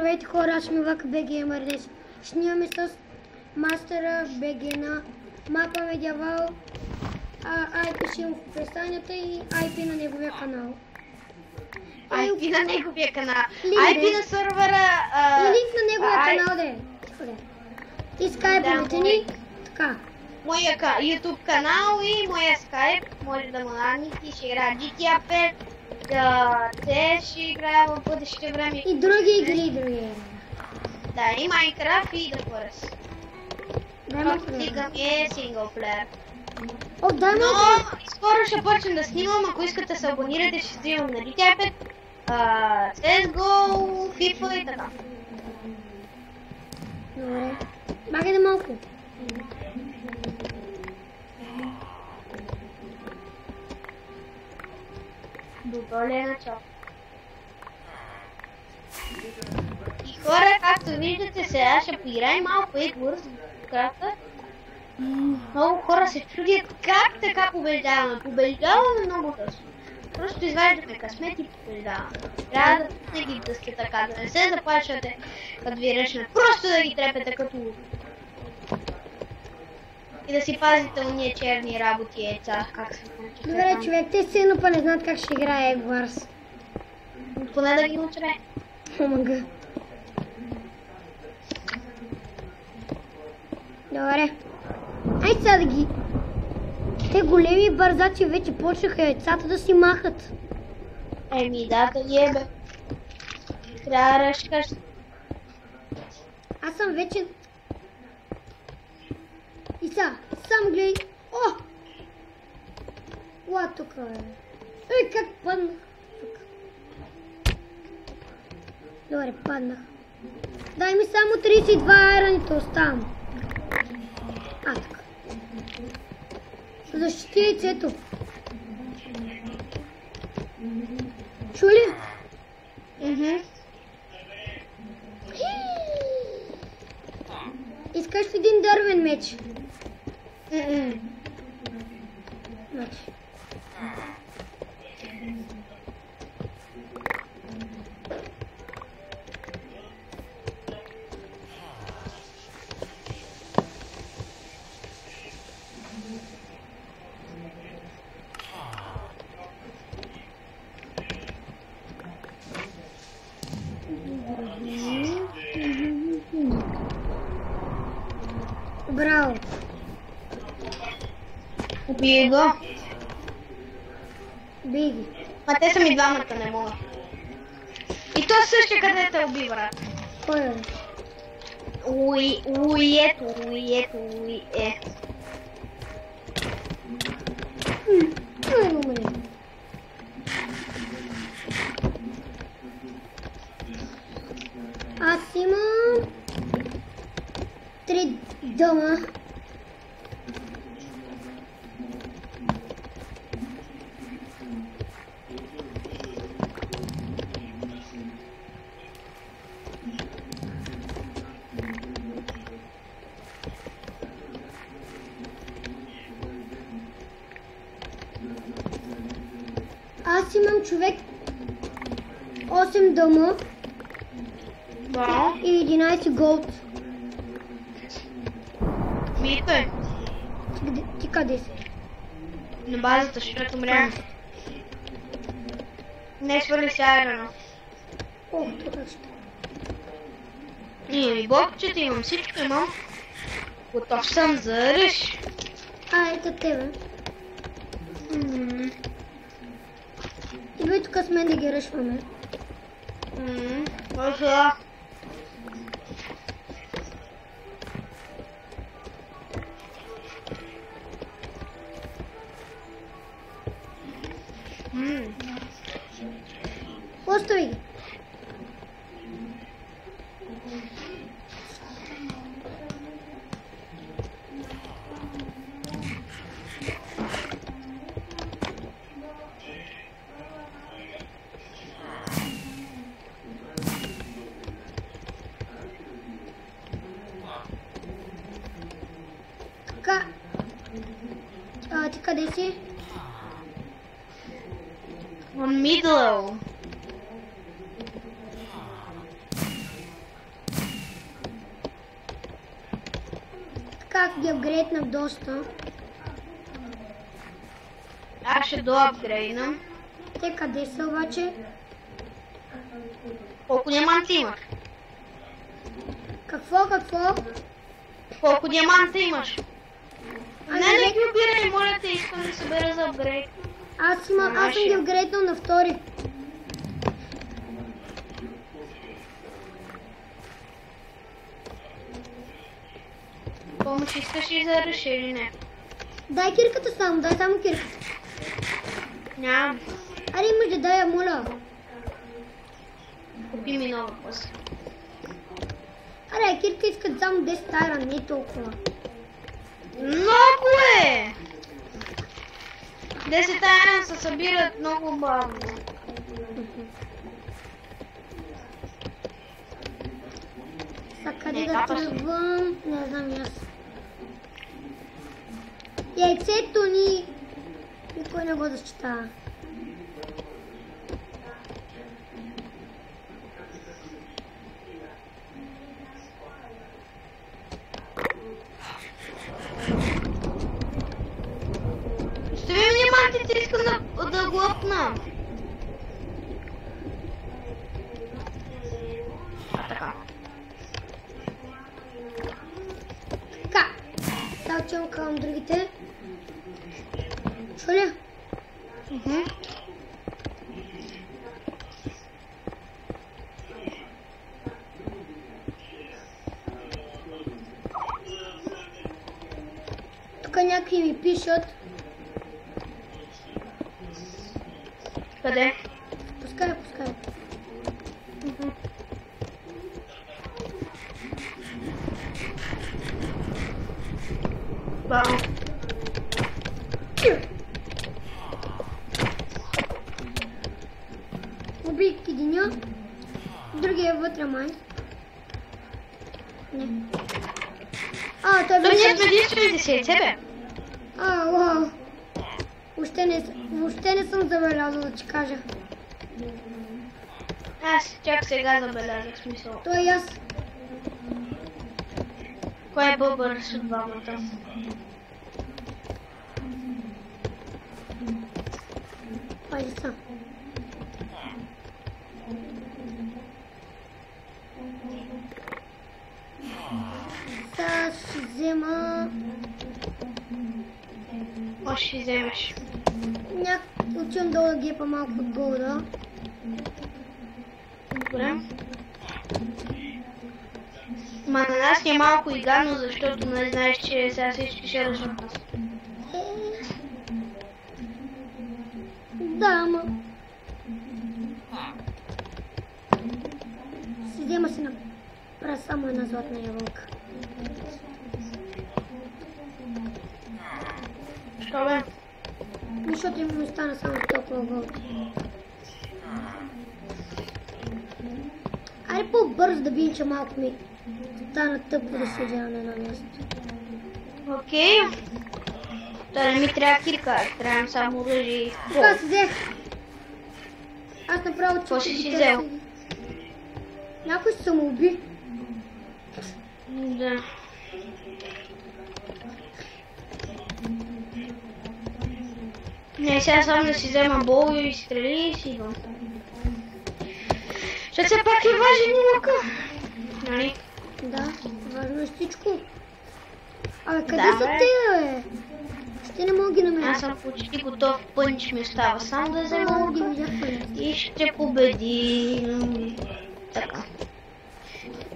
Здравейте хора, аз съм Влак БГМР днес. Снимаме с мастера БГ на мапа Медиавал, IP си в описанията и IP на неговия канал. IP на неговия канал. IP на сървъра... И линк на неговия канал, де. И скайповете ни, така. Моя YouTube канал и моя скайп, може да му наните, ще играя GTA 5, CS ще играя в бъдеще време. И други игри, Да, и Minecraft и The Forest. Стига ми е синглплеер. Но скоро ще почнем да снимам, ако искате се абонирате, ще стримам на GTA 5, CSGO, FIFA и така. Добре. Багай да малко. Добре е начало. И хора, както виждате сега, ще поиграем малко Edwars в карта. Много хора се чудят как така побеждаваме. Побеждаваме много късно. Просто изваждаме късмет и побеждаваме. Трябва да ги дъсте така, да не се заплашвате, като ви ръчнат. Просто да ги трепете като лук. И да си пазите уния черни работи яйца, как се наричат. Добре, човек, те силно па не знаят как ще играе Edwars. Поне да ги научре. Омага. Добре. Ай сега да ги... Те големи бързачи вече почнаха яйцата да си махат. Еми да, да ги ебе. Трябва да ръшкаш. Аз съм вече... И сега, сам гледай. О! Ла тука е. Ей, как паднах. Добре, паднах. Дай ми само 32 айроните оставам. Така. Ще защити яйцето. Чули? Искаш един дървен меч? Значи. Браво! Убий го. Бей ги. Ма те са ми двамата, не мога. И то също къде те уби, брат. Кой е? Уието. Аз имам 3 дома. Аз имам човек 8 дома. Да. И 11 голд. Мито е. Ти къде си? На базата, защото умря. Не свърли се айрона. О, това ще. И блокчета имам, всичко имам. Готов съм за ръж. Ето тебе. Идвай тук с мен да ги ръшваме. Може. Остави ги. Така. Ти къде си? On middle. как ги апгрейднах доста. Аз ще доапгрейднам. Те къде са обаче? Колко диаманта имаш? Какво? Колко диаманта имаш? Не ги обирай, моля те, искам да събера за апгрейд. Аз съм ги апгрейднал на втори. Помощ искаш ли за решение или не? Дай кирката само, дай само кирката. Нямам. Аре имаш да дай я, моля. Купи ми нова после. Аре, кирка искат само 10 тайра, не толкова. Много е! 10 тайра се събират много бавно. Са къде да тръгвам? Не знам аз. Яйцето ни... Никой не го защитава. Стои ми диамантите, искам да глъпна. Така. Така. Сега отивам към другите. Чу ли? Тук някакви ми пишат. Къде? Пускай. Бау. Убих единя. Другия е вътре май. Не. Той Ние беше... сме единствените си, тебе. Вау. Въобще не съм забелязал да ти кажа. Аз чак сега забелязах смисъл. Той и аз. Кой е по-бърз от двамата? Хайде са. Сега ще взема... Може ще вземеш. Отивам долу да гепа малко от голда. Добре. Ма на нас е малко и гадно, защото не знаеш, че сега всички ще ръжат нас. Да, ама... Си взема си направя само една златна ябълка. Що бе? Защото им стана само толкова голд. Айде по-бързо да бием, че малко ми стана тъпо да седя на едно място. Окей. Та не ми трябва кирка, трябва само оръжие и Така си взех. Аз направо какво си си взел? Някой се самоуби. Да. Не, сега само да си взема бол и стрели и си идвам. Ще все пак е важен и лъка. Нали? Да, важно е всичко. Абе, къде Да, са бе. те, бе? Ще не мога ги намеря. Аз съм почти готов, пънч ми остава. Само да взема Много ги лъка видях, бе. и ще победим. Така.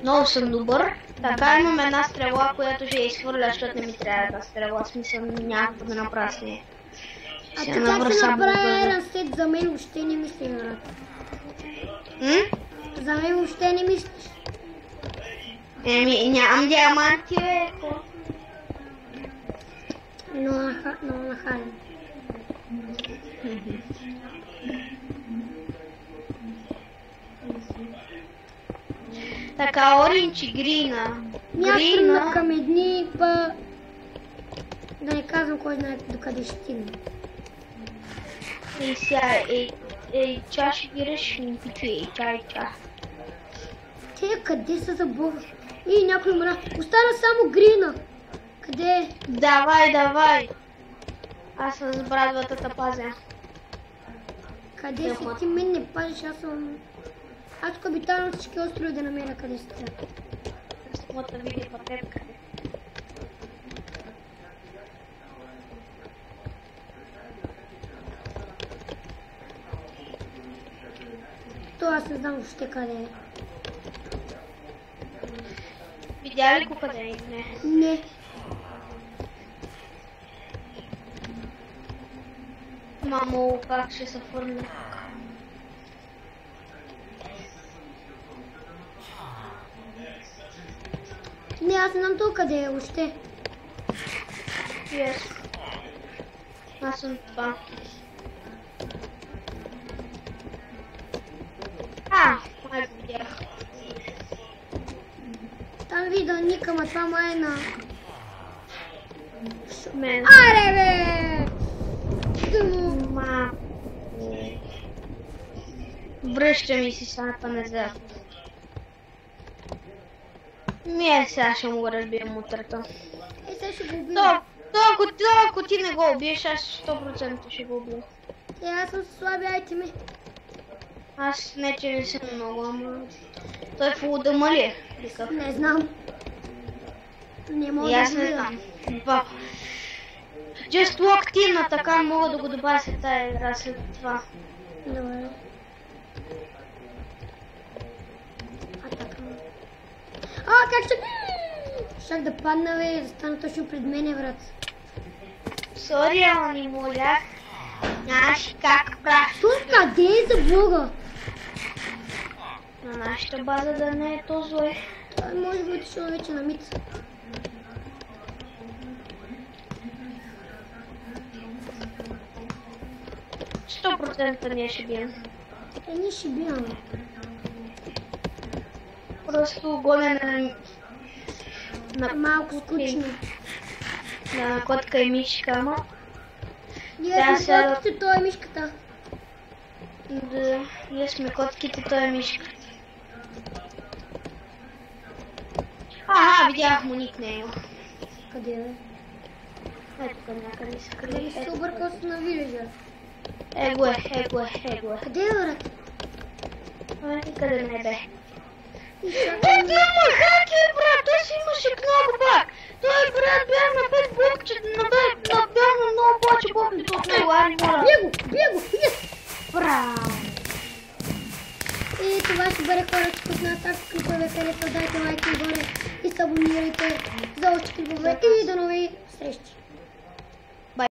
Много съм добър. Така имам една стрела, която ще я изхвърля, защото не ми трябва една стрела. Смисъл някакво да направя с нея. А Ще ти навърша как ще направя бързо. Iron Set за мен въобще не мисля, брат. За мен въобще не мислиш. Еми, нямам диаманти, бе. Много нахален. Така, оранж и грина. Аз тръгнах към едни, па... Да не казвам кой знае докъде ще стигна. И сега, ча ще ги решим, пичуи, ча. Те къде са забуваш? И някой мра. Остана само грина. Къде? Давай. Аз съм с брадвата пазя. Къде си? Ти мен не пазиш, аз съм... Аз тук обитавам всички острови да намеря къде си трябва. Аз мога да видя пътетка. То аз не знам въобще къде е. Видя ли го къде е? Не. Не. Мамо, как ще се фърля? Не, аз не знам то къде е въобще. Yes. Аз съм това. Май го видях. Там видя Ника, ма това май е на... Мен. Аре бе! Връща ми си снапа назад. Сега ще му го разбия мутрата. Сега ще го убия. Ако ти не го убиеш, аз 100% ще го убия. Аз съм слаби айтеми. Аз не че не съм много, ама... Той е фул да мали. Не знам. Не мога И аз да не видя. знам. Just walked in, а така мога да го добавя след тази игра след това. Добре. Така. Как ще... Щях да падна, бе, да стана точно пред мене, брат. Сори, ама ни молях. Знаеш как правиш? Той къде е за Бога? На нашата база да не е то зле. Той може би отишъл вече на мит. Сто 100% ние ще бием. Ние ще биваме. Просто гоня на Малко скучно. на котка и мишка, ама. Ние сме котките, той е мишката. Да, ние сме котките, той е мишка. Видях му никнейм. Къде е? Ето към някъде се Къде крие. се объркал с на вилежа? Его е. Къде е, брат? Никъде не бе. Чакай. Той има хакер, брат! Той си имаше много баг! Той, брат, бях на 5 блокчета, бях на много повече блокчета от него, мора. Бия го! Yes! Браво! И това ще бъде хората, които нас ако клипове харесват, дайте лайк и горе и се абонирайте за още клипове и до нови